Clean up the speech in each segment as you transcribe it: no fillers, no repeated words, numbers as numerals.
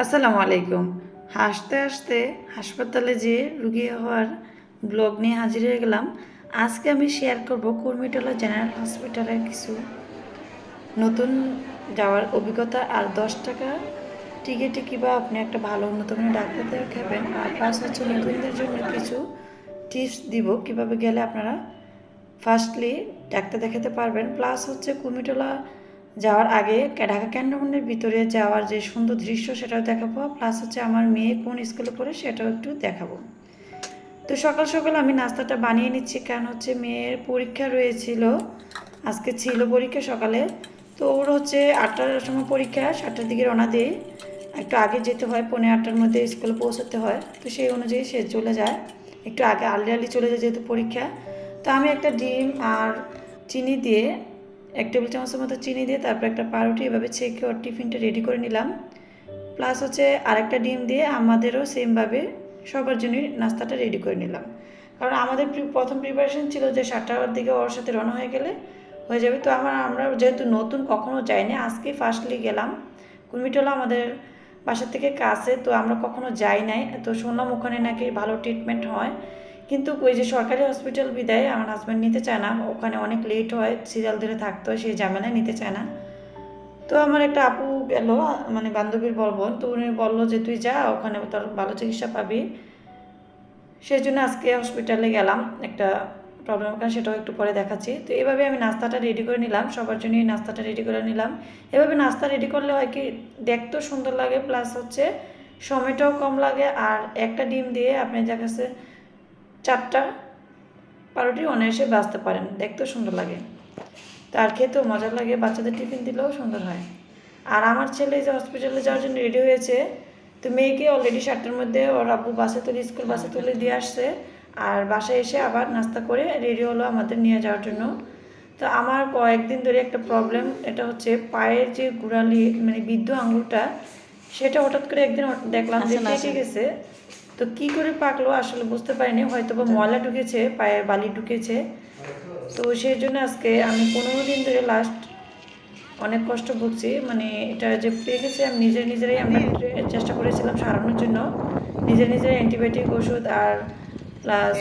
আসসালামু আলাইকুম। হাসতে হাসতে হাসপাতালে যেয়ে রুগী হওয়ার ব্লগ নিয়ে হাজির হয়ে গেলাম। আজকে আমি শেয়ার করব কুর্মিটোলা জেনারেল হসপিটালের কিছু নতুন যাওয়ার অভিজ্ঞতা আর 10 টাকা টিকিটে কীভাবে আপনি একটা ভালো উন্নত মানের ডাক্তার দেখাবেন, আর প্লাস হচ্ছে নতুনদের জন্য কিছু টিপস দিব কীভাবে গেলে আপনারা ফার্স্টলি ডাক্তার দেখাতে পারবেন। প্লাস হচ্ছে কুর্মিটোলা যাওয়ার আগে ঢাকা ক্যান্টনমেন্টের ভিতরে যাওয়ার যে সুন্দর দৃশ্য সেটাও দেখাবো। প্লাস হচ্ছে আমার মেয়ে কোন স্কুলে পড়ে সেটাও একটু দেখাবো। তো সকাল সকাল আমি নাস্তাটা বানিয়ে নিচ্ছি, কারণ হচ্ছে মেয়ের পরীক্ষা রয়েছিল, আজকে ছিল পরীক্ষা সকালে। তো ওর হচ্ছে 8টার সময় পরীক্ষা, 7টার দিকে রওনা দিয়ে একটু আগে যেতে হয়, 7:45-8টার মধ্যে স্কুলে পৌঁছাতে হয়। তো সেই অনুযায়ী সে চলে যায়, একটু আগে আর্লি চলে যায় যেহেতু পরীক্ষা। তো আমি একটা ডিম আর চিনি দিয়ে 1 টেবিল চামচের মতো চিনি দিয়ে তারপর একটা পাউরুটি এভাবে ছেঁকে ওর টিফিনটা রেডি করে নিলাম। প্লাস হচ্ছে আরেকটা ডিম দিয়ে আমাদেরও সেমভাবে সবার জন্যই নাস্তাটা রেডি করে নিলাম, কারণ আমাদের প্রথম প্রিপারেশন ছিল যে 7টার দিকে ওর সাথে রওনা হয়ে গেলে হয়ে যাবে। তো আমরা যেহেতু নতুন কখনো যাইনি, আজকে ফার্স্টলি গেলাম। কুর্মিটোলা আমাদের বাসা থেকে কাছে, তো আমরা কখনো যাই নাই। তো শুনলাম ওখানে নাকি ভালো ট্রিটমেন্ট হয়, কিন্তু ওই যে সরকারি হসপিটাল বিদায় আমার হাজব্যান্ড নিতে চায় না, ওখানে অনেক লেট হয়, সিরিয়াল ধরে থাকতে হয়, সেই ঝামেলায় নিতে চায় না। তো আমার একটা আপু গেল, মানে বান্ধবীর বোন, তো উনি বললো যে তুই যা, ওখানে তোর ভালো চিকিৎসা পাবি। সেই জন্য আজকে হসপিটালে গেলাম, একটা প্রবলেমের কারণে সেটাও একটু পরে দেখাচ্ছি। তো এভাবে আমি নাস্তাটা রেডি করে নিলাম, সবার জন্যই নাস্তাটা রেডি করে নিলাম। এভাবে নাস্তা রেডি করলে হয় কি, দেখতেও সুন্দর লাগে, প্লাস হচ্ছে সময়টাও কম লাগে। আর একটা ডিম দিয়ে আপনি যা কাছে 4টা পাউরুটি অনায়াসে বাঁচতে পারেন, দেখতেও সুন্দর লাগে, তার খেতেও মজা লাগে, বাচ্চাদের টিফিন দিলেও সুন্দর হয়। আর আমার ছেলে যে হসপিটালে যাওয়ার জন্য রেডি হয়েছে, তো মেয়েকে অলরেডি 7টার মধ্যে ওর আব্বু বাসে তুলে, স্কুল বাসে তুলে দিয়ে আসছে, আর বাসায় এসে আবার নাস্তা করে রেডি হলো আমাদের নিয়ে যাওয়ার জন্য। তো আমার কয়েকদিন ধরে একটা প্রবলেম, এটা হচ্ছে পায়ের যে গোড়ালি, মানে বৃদ্ধ আঙুলটা, সেটা হঠাৎ করে একদিন দেখলাম যে পেকে গেছে। তো কী করে পাকলো আসলে বুঝতে পারিনি, হয়তো বা ময়লা ঢুকেছে, পায়ে বালি ঢুকেছে। তো সেই জন্য আজকে আমি 15 দিন ধরে লাস্ট অনেক কষ্ট ভুগছি, মানে এটা যে পেকেছে আমি নিজেরাই আমরা চেষ্টা করেছিলাম সারানোর জন্য, নিজেরাই অ্যান্টিবায়োটিক ওষুধ আর প্লাস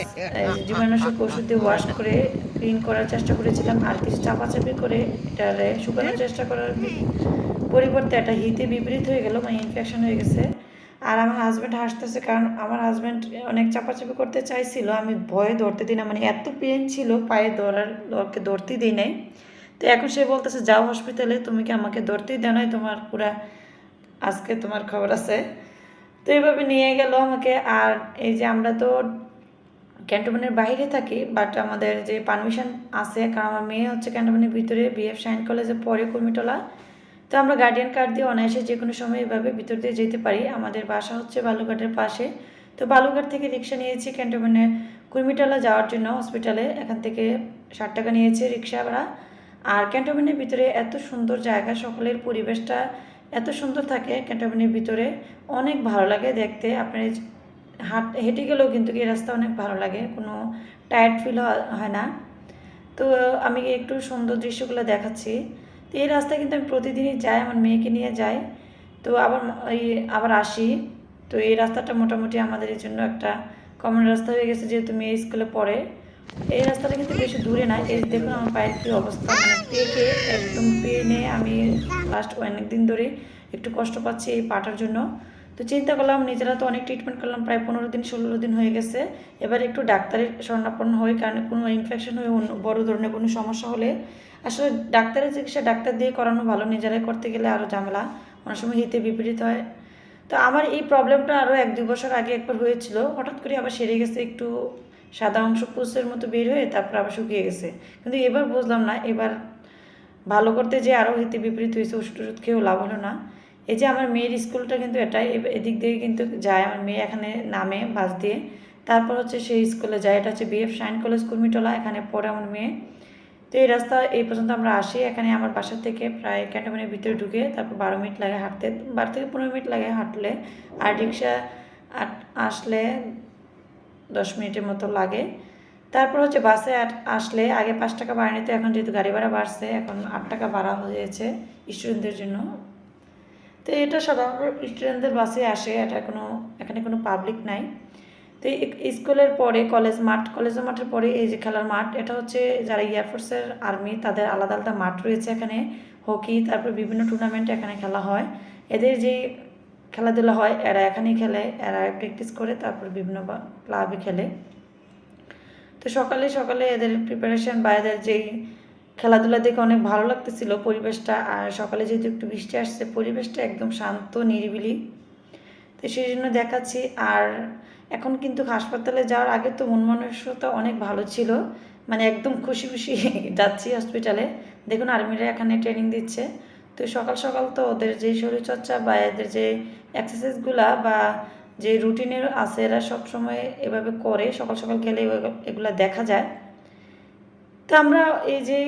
জীবাণুনাশক ওষুধ দিয়ে ওয়াশ করে ক্লিন করার চেষ্টা করেছিলাম, আর কিছু চাপাচাপি করে এটারে শুকানোর চেষ্টা করার পরিবর্তে এটা হিতে বিপরীত হয়ে গেল, মানে ইনফেকশন হয়ে গেছে। আর আমার হাজব্যান্ড হাসতেছে, কারণ আমার হাজব্যান্ড অনেক চাপাচাপি করতে চাইছিল, আমি ভয়ে ধরতে দিই না, মানে এত পেন ছিল পায়ে, ধরতেই দিই নাই। তো এখন সে বলতেছে যাও হসপিটালে, তুমি কি আমাকে ধরতেই দেয় নাই, তোমার পুরা আজকে তোমার খবর আছে। তো এইভাবে নিয়ে গেল আমাকে। আর এই যে আমরা তো ক্যান্টনমেন্টের বাইরে থাকি, বাট আমাদের যে পারমিশন আছে, কারণ আমার মেয়ে হচ্ছে ক্যান্টনমেন্টের ভিতরে বিএফ সাইন কলেজে পড়ে কুর্মিটোলা, তো আমরা গার্ডিয়ান কার্ড দিয়ে অনায়াসে যে কোনো সময় এভাবে ভিতর দিয়ে যেতে পারি। আমাদের বাসা হচ্ছে বালুঘাটের পাশে, তো বালুঘাট থেকে রিক্সা নিয়েছি ক্যান্টনমেন্টে কুর্মিটোলা যাওয়ার জন্য হসপিটালে, এখান থেকে 60 টাকা নিয়েছে রিক্সা ভাড়া। আর ক্যান্টনমেন্টের ভিতরে এত সুন্দর জায়গা, সকলের পরিবেশটা এত সুন্দর থাকে ক্যান্টনমেন্টের ভিতরে, অনেক ভালো লাগে দেখতে। আপনার হেঁটে গেলেও কিন্তু এই রাস্তা অনেক ভালো লাগে, কোনো টায়ার্ড ফিল হয় না। তো আমি একটু সুন্দর দৃশ্যগুলো দেখাচ্ছি। তো এই রাস্তায় কিন্তু আমি প্রতিদিনই যাই, আমার মেয়েকে নিয়ে যাই, তো আবার আসি। তো এই রাস্তাটা মোটামুটি আমাদের এই জন্য একটা কমন রাস্তা হয়ে গেছে, যেহেতু মেয়ে স্কুলে পড়ে। এই রাস্তাটা কিন্তু বেশি দূরে না, এই দেখুন আমার পায়ের কী অবস্থা, মানে পেকে একদম পেনে আমি লাস্ট অনেক দিন ধরে একটু কষ্ট পাচ্ছি এই পাটার জন্য। তো চিন্তা করলাম, নিজেরা তো অনেক ট্রিটমেন্ট করলাম, প্রায় 15-16 দিন হয়ে গেছে, এবার একটু ডাক্তারের শরণাপন্ন হই, কারণ কোনো ইনফেকশন হয়ে বড় ধরনের কোনো সমস্যা হলে আসলে ডাক্তারের চিকিৎসা ডাক্তার দিয়ে করানো ভালো, নিজেরাই করতে গেলে আরও ঝামেলা, অনেক সময় হিতে বিপরীত হয়। তো আমার এই প্রবলেমটা আরও 1-2 বছর আগে একবার হয়েছিল, হঠাৎ করে আবার সেরে গেছে, একটু সাদা অংশ পুষের মতো বের হয়ে তারপর আবার শুকিয়ে গেছে। কিন্তু এবার বুঝলাম না, এবার ভালো করতে যে আরও হিতে বিপরীত হয়েছে, ওষুধ খেয়েও লাভ হলো না। এই যে আমার মেয়ের স্কুলটা কিন্তু এটাই, এদিক দিয়ে কিন্তু যায়, আমার মেয়ে এখানে নামে বাস দিয়ে, তারপর হচ্ছে সেই স্কুলে যায়, এটা হচ্ছে বিএফ সাইন কলেজ কুর্মিটোলা, এখানে পড়ে আমার মেয়ে। তো এই রাস্তা এই পর্যন্ত আমরা আসি, এখানে আমার বাসা থেকে প্রায় ক্যান্টনমেন্টের ভিতরে ঢুকে তারপর 12 মিনিট লাগে হাঁটতে, 12 থেকে 15 মিনিট লাগে হাঁটলে, আর রিক্সা আসলে 10 মিনিটের মতো লাগে। তারপর হচ্ছে বাসে আসলে আগে 5 টাকা ভাড়া নিতে, এখন যেহেতু গাড়ি ভাড়া বাড়ছে এখন 8 টাকা ভাড়া হয়েছে স্টুডেন্টদের জন্য। তো এটা সাধারণত স্টুডেন্টদের বাসে আসে, এটা এখানে কোনো পাবলিক নাই। তো স্কুলের পরে কলেজের মাঠের পরে এই যে খেলার মাঠ, এটা হচ্ছে যারা এয়ারফোর্সের আর্মি তাদের আলাদা আলাদা মাঠ রয়েছে এখানে। হকি, তারপর বিভিন্ন টুর্নামেন্ট এখানে খেলা হয়। এদের যে খেলাধুলা হয় এরা এখানেই খেলে, এরা প্র্যাকটিস করে তারপর বিভিন্ন ক্লাবে খেলে। তো সকালে সকালে এদের প্রিপারেশন বা এদের যেই খেলাধুলা দেখে অনেক ভালো লাগতেছিল পরিবেশটা। আর সকালে যেহেতু একটু বৃষ্টি আসছে, পরিবেশটা একদম শান্ত নিরিবিলি, তো সেই জন্য দেখাচ্ছি। আর এখন কিন্তু হাসপাতালে যাওয়ার আগে তো মন মানসিকতা অনেক ভালো ছিল, মানে একদম খুশি খুশি যাচ্ছি হসপিটালে। দেখুন আর্মিরা এখানে ট্রেনিং দিচ্ছে। তো সকাল সকাল তো ওদের যে শরীরচর্চা বা এদের যে এক্সারসাইজগুলা বা যে রুটিনের আছে এরা সবসময় এভাবে করে, সকাল সকাল গেলে এগুলা দেখা যায়। তো আমরা এই যে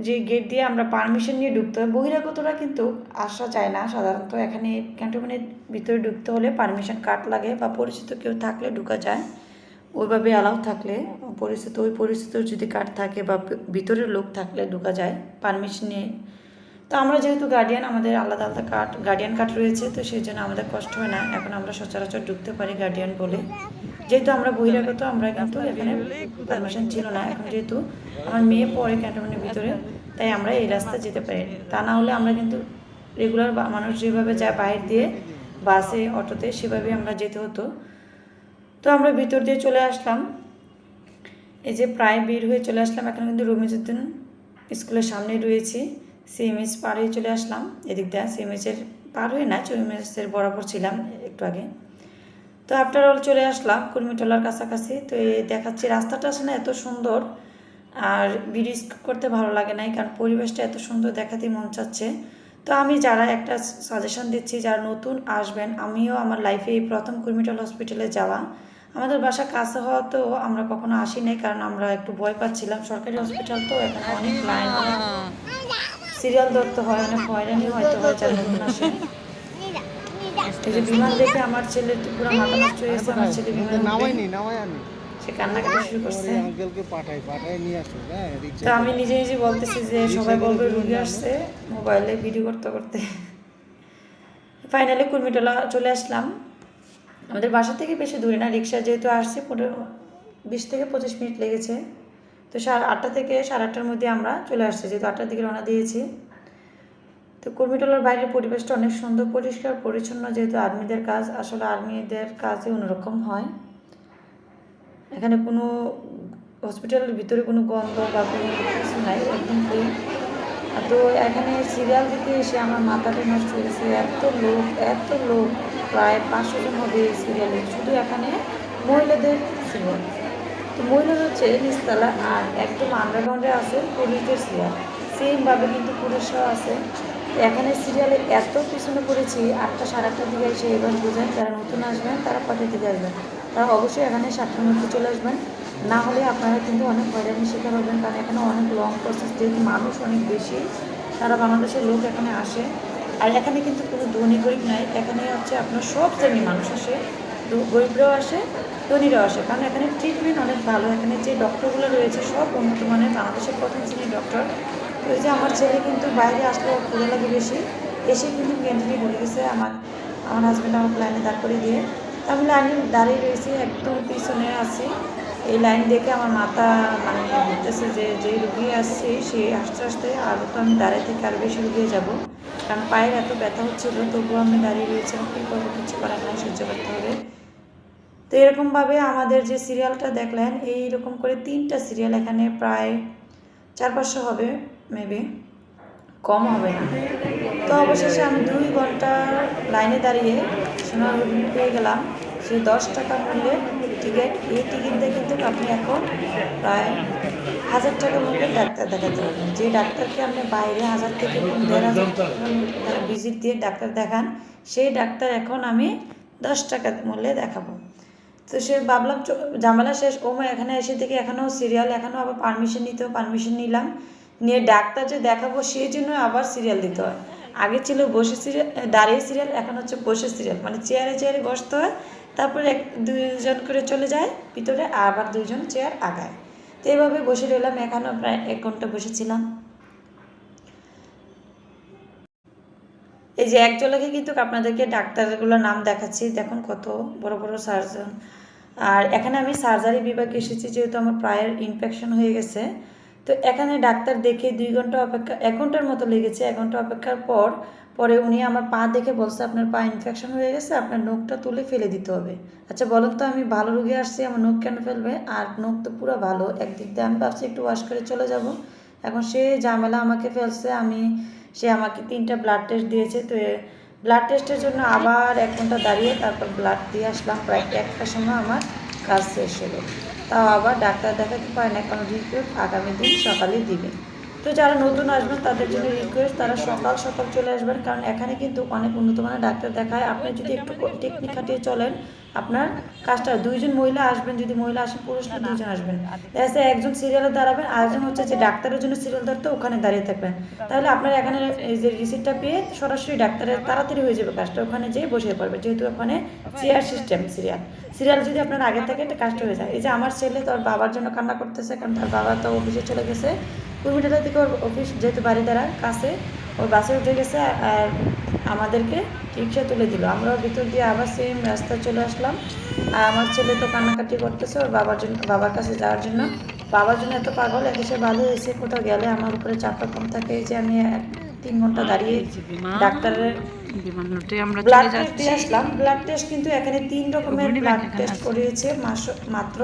যে গেট দিয়ে আমরা পারমিশন নিয়ে ঢুকতে হয়, বহিরাগতরা কিন্তু আসা যায় না সাধারণত। এখানে ক্যান্টনমেন্টের ভিতরে ঢুকতে হলে পারমিশন কার্ড লাগে বা পরিচিত কেউ থাকলে ঢুকা যায়, ওইভাবে অ্যালাউ থাকলে পরিচিত যদি কার্ড থাকে বা ভিতরের লোক থাকলে ঢুকা যায় পারমিশন নিয়ে। তো আমরা যেহেতু গার্ডিয়ান, আমাদের আলাদা আলাদা গার্ডিয়ান কার্ড রয়েছে, তো সেই জন্য আমাদের কষ্ট হয় না। এখন আমরা সচরাচর ঢুকতে পারি গার্ডিয়ান বলে। যেহেতু আমরা বহিরাগত, আমরা কিন্তু এখানে পারমিশন ছিল না। এখন যেহেতু আমার মেয়ে পড়ে ক্যান্টনমেন্টের ভিতরে, তাই আমরা এই রাস্তা যেতে পারি। তা না হলে আমরা কিন্তু রেগুলার মানুষ যেভাবে যায় বাইরে দিয়ে বাসে অটোতে, সেভাবেই আমরা যেতে হতো। তো আমরা ভিতর দিয়ে চলে আসলাম, এই যে প্রায় বের হয়ে চলে আসলাম। এখন কিন্তু রমিজউদ্দিন স্কুলের সামনেই রয়েছি। সিএমএস পার হয়ে চলে আসলাম এদিক দিয়ে। সিএমএসের পার হয়ে না, সিএমএসের বরাবর ছিলাম একটু আগে। তো আফটার অল চলে আসলাম কুর্মিটোলার কাছাকাছি। তো এই দেখাচ্ছি রাস্তাটা আসলে এত সুন্দর, আর ভিডিও করতে ভালো লাগে নাই, কারণ পরিবেশটা এত সুন্দর দেখাতেই মন চাচ্ছে। তো আমি যারা একটা সাজেশন দিচ্ছি, যারা নতুন আসবেন, আমিও আমার লাইফে এই প্রথম কুর্মিটোলা হসপিটালে যাওয়া। আমাদের বাসা কাছে হওয়াতেও আমরা কখনো আসি নাই, কারণ আমরা একটু ভয় পাচ্ছিলাম। সরকারি হসপিটাল তো এখানে অনেক লাইন, অনেক সিরিয়াল ধরতে হয়, অনেক হয়রানি হয়তো হয় যারা নতুন আসে। এই যে বিমান দেখে আমার ছেলে পুরো মাথা নষ্ট হয়েছে। আমার ছেলে বিমান সে কান্নাকাটি শুরু করছে। তো আমি নিজে নিজে বলতেছি যে সবাই বলবে রুগী আসছে, মোবাইলে ভিডিও করতে করতে। ফাইনালি কুর্মিটোলা চলে আসলাম। আমাদের বাসা থেকে বেশি দূরে না, রিক্সা যেহেতু আসছে 20 থেকে 25 মিনিট লেগেছে। তো 8টা থেকে 8:30টার মধ্যে আমরা চলে আসছি, যেহেতু 8টার দিকে রওনা দিয়েছি। তো কুর্মিটোলার বাইরের পরিবেশটা অনেক সুন্দর, পরিষ্কার পরিচ্ছন্ন। যেহেতু আর্মিদের কাজ, আসলে আর্মিদের কাজে অন্যরকম হয়। এখানে কোনো হসপিটালের ভিতরে কোনো গন্ধ বা কোনো কিছু নাই, একদম ক্লিন। তো এখানে সিরিয়াল দিতে এসে আমার মাথাটা নষ্ট হয়ে গেছে। এত লোক, প্রায় 500 জন হবে এই সিরিয়ালে। শুধু এখানে মহিলাদের সিরিয়াল। তো মহিলাদের হচ্ছে নিচতলা, আর একদম আন্ডারগ্রাউন্ডে আছে পুরুষদের সিরিয়াল। সেমভাবে কিন্তু পুরুষরাও আছে। এখানে সিরিয়ালে এত পিছনে পড়েছি, 8টা 8:30টার দিকে এসে এবার বোঝেন যারা নতুন আসবেন তারা কটার দিকে আসবেন। তারা অবশ্যই এখানে 7টার মধ্যে চলে আসবেন, না হলে আপনারা কিন্তু অনেক হয়রানির শিকার হবেন। কারণ এখানে অনেক লং প্রসেস, যেহেতু মানুষ অনেক বেশি, সারা বাংলাদেশের লোক এখানে আসে। আর এখানে কিন্তু কোনো ধনী গরিব নাই, এখানে হচ্ছে আপনার সব শ্রেণীর মানুষ আসে, গরিবরাও আসে, ধনীরাও আসে। কারণ এখানে ট্রিটমেন্ট অনেক ভালো। এখানে যে ডক্টরগুলো রয়েছে সব উন্নত মানের, বাংলাদেশের প্রথম শ্রেণীর ডক্টর। তো এই যে আমার ছেলে কিন্তু বাইরে আসলে ক্ষুধা লাগে বেশি, এসে কিন্তু ক্যান্টিনে ঢুকে গেছে। আমার হাজব্যান্ড আমাকে লাইনে দাঁড় করে দিয়ে, আমি লাইনে দাঁড়িয়ে রয়েছি, একদম পিছনে আছি। এই লাইন দেখে আমার মাথা মানে ঘুরতেছে যে যেই রুগী আসছে সে আস্তে আস্তে আরও, তো আমি দাঁড়িয়ে থেকে আরও বেশি রুগিয়ে যাবো। কারণ পায়ের এত ব্যথা হচ্ছিলো, তবুও আমি দাঁড়িয়ে রয়েছিলাম। কী করবো, কিছু করার নাই, সহ্য করতে হবে। তো এরকমভাবে আমাদের যে সিরিয়ালটা দেখলেন, এইরকম করে 3টা সিরিয়াল, এখানে প্রায় 400-500 হবে, মেবি কম হবে না। তো অবশেষে আমি 2 ঘন্টা লাইনে দাঁড়িয়ে সোনার হরিণ পেয়ে গেলাম। সেই 10 টাকা মূল্যের টিকিট। এই টিকিট দিয়ে কিন্তু আপনি এখন প্রায় 1000 টাকা মূল্যের ডাক্তার দেখাতে পারবেন। যে ডাক্তারকে আপনি বাইরে 1000 থেকে 1500 টাকা ভিজিট দিয়ে ডাক্তার দেখান, সেই ডাক্তার এখন আমি 10 টাকা মূল্যে দেখাবো। তো সে ভাবলাম ঝামেলা শেষ, এখানে এসে থেকে এখানেও সিরিয়াল, এখানেও আবার পারমিশন নিলাম, নিয়ে ডাক্তার যে দেখাবো সেই জন্য আবার সিরিয়াল দিতে হয়। আগে ছিল বসে সিরিয়াল, দাঁড়িয়ে সিরিয়াল, এখন হচ্ছে বসে সিরিয়াল, মানে চেয়ারে বসতে হয়। তারপরে 2জন করে চলে যায় ভিতরে, আবার 2জন চেয়ার আগায়। তো এইভাবে বসে রইলাম, এখানেও প্রায় 1 ঘন্টা বসেছিলাম। এই যে এক ঝলকে কিন্তু আপনাদেরকে ডাক্তারগুলোর নাম দেখাচ্ছি, দেখুন কত বড় বড় সার্জন। আর এখানে আমি সার্জারি বিভাগে এসেছি, যেহেতু আমার প্রায়ের ইনফেকশন হয়ে গেছে। তো এখানে ডাক্তার দেখে 2 ঘন্টা অপেক্ষা, 1 ঘন্টার মতো লেগেছে। 1 ঘন্টা অপেক্ষার পরে উনি আমার পা দেখে বলছে আপনার পা ইনফেকশন হয়ে গেছে, আপনার নখটা তুলে ফেলে দিতে হবে। আচ্ছা বলুন তো, আমি ভালো রোগী আসছি, আমার নখ কেন ফেলবে? আর নখ তো পুরো ভালো, একদিক দিয়ে আমি ভাবছি একটু ওয়াশ করে চলে যাব। এখন সে ঝামেলা আমাকে ফেলছে। সে আমাকে 3টা ব্লাড টেস্ট দিয়েছে। তো ব্লাড টেস্টের জন্য আবার 1 ঘন্টা দাঁড়িয়ে তারপর ব্লাড দিয়ে আসলাম। প্রায় 1টার সময় আমার কাজ শেষ হলো। তাও আবার ডাক্তার দেখাতে পারে না, কারণ রিপোর্ট আগামী দিন সকালে দিবে। তো যারা নতুন আসবেন তাদের জন্য রিকোয়েস্ট, তারা সকাল সকাল চলে আসবেন, কারণ এখানে কিন্তু অনেক উন্নত মানের ডাক্তার দেখায়। আপনি যদি একটু টেকনিক খাটিয়ে চলেন, আপনার কাজটা 2জন মহিলা আসবেন, যদি মহিলা আসেন, পুরুষ 2জন আসবেন, এসে একজন সিরিয়ালে দাঁড়াবেন, আরেকজন হচ্ছে যে ডাক্তারের জন্য সিরিয়াল ধরতে ওখানে দাঁড়িয়ে থাকবেন। তাহলে আপনার এখানে এই যে রিসিপ্টটা পেয়ে সরাসরি ডাক্তারের তাড়াতাড়ি হয়ে যাবে কাজটা, ওখানে যেয়ে বসে পড়বে, যেহেতু ওখানে চেয়ার সিস্টেম। সিরিয়াল যদি আপনার আগে থাকে একটা কাজটা হয়ে যায়। এই যে আমার ছেলে তার বাবার জন্য কান্না করতেছে, কারণ তার বাবা তো অফিসে চলে গেছে। কুর্মিটোলা থেকে ওর অফিস যেহেতু বাড়ি দ্বারা কাছে, ওর বাসে উঠে গেছে আর আমাদেরকে রিক্সা তুলে দিল। আমরাও ভিতর দিয়ে আবার সেম রাস্তায় চলে আসলাম। আর আমার ছেলে তো কান্নাকাটি করতেছে ওর বাবার কাছে যাওয়ার জন্য। বাবার জন্য এত পাগল, এসে ভালো হয়েছে, কোথাও গেলে আমার উপরে চাপটা কম থাকে। এই যে আমি 3 ঘন্টা দাঁড়িয়ে ডাক্তারের ব্লাড টেস্ট দিয়ে আসলাম। ব্লাড টেস্ট কিন্তু এখানে 3 রকমের ব্লাড টেস্ট করিয়েছে, মাত্র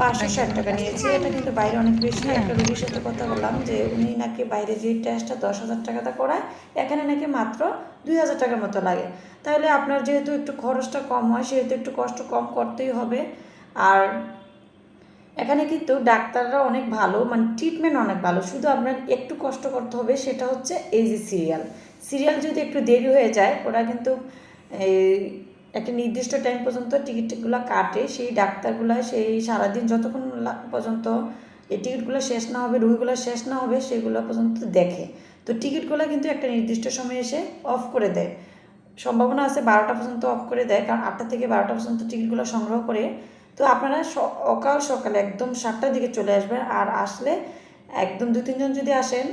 560 টাকা নিয়েছে। এটা কিন্তু বাইরে অনেক বেশি। একটা রোগীর সাথে কথা বললাম যে উনি নাকি বাইরে যে টেস্টটা 10,000 টাকাটা করায়, এখানে নাকি মাত্র 2,000 টাকার মতো লাগে। তাহলে আপনার যেহেতু একটু খরচটা কম হয়, সেহেতু একটু কষ্ট কম করতেই হবে। আর এখানে কিন্তু ডাক্তাররা অনেক ভালো, মানে ট্রিটমেন্ট অনেক ভালো। শুধু আপনার একটু কষ্ট করতে হবে, সেটা হচ্ছে এই যে সিরিয়াল যদি একটু দেরি হয়ে যায়, ওরা কিন্তু এই একটা নির্দিষ্ট টাইম পর্যন্ত টিকিটগুলো কাটে। সেই ডাক্তারগুলো সেই সারাদিন যতক্ষণ পর্যন্ত এই টিকিটগুলো শেষ না হবে, রুগীগুলো শেষ না হবে, সেগুলো পর্যন্ত দেখে। তো টিকিটগুলো কিন্তু একটা নির্দিষ্ট সময় এসে অফ করে দেয়। সম্ভাবনা আছে 12টা পর্যন্ত অফ করে দেয়, কারণ 8টা থেকে 12টা পর্যন্ত টিকিটগুলো সংগ্রহ করে। তো আপনারা সকালে একদম 7টার দিকে চলে আসবেন। আর আসলে একদম 2-3 জন যদি আসেন,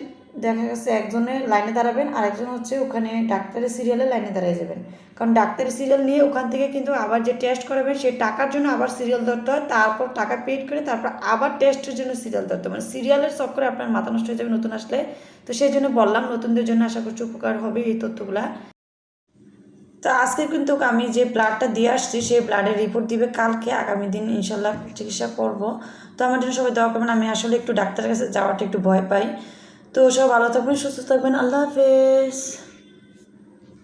দেখা গেছে একজনের লাইনে দাঁড়াবেন, আর একজন হচ্ছে ওখানে ডাক্তারের সিরিয়ালে লাইনে দাঁড়িয়ে যাবেন। কারণ ডাক্তারের সিরিয়াল নিয়ে ওখান থেকে কিন্তু আবার যে টেস্ট করাবেন সেই টাকার জন্য আবার সিরিয়াল ধরতে হয়, তারপর টাকা পেড করে তারপর আবার টেস্টের জন্য সিরিয়াল ধরতে হয়। মানে সিরিয়ালের চক্করে আপনার মাথা নষ্ট হয়ে যাবে নতুন আসলে। তো সেই জন্য বললাম, নতুনদের জন্য আশা করছি উপকার হবে এই তথ্যগুলা। তো আজকে কিন্তু আমি যে ব্লাডটা দিয়ে আসছি, সেই ব্লাডের রিপোর্ট দিবে কালকে। আগামী দিন ইনশাল্লাহ চিকিৎসা করব। তো আমার জন্য সবাই দোয়া করবেন। আমি আসলে একটু ডাক্তারের কাছে যাওয়াটা একটু ভয় পাই। তো সব ভালো থাকবেন, সুস্থ থাকবেন। আল্লাহ হাফেজ।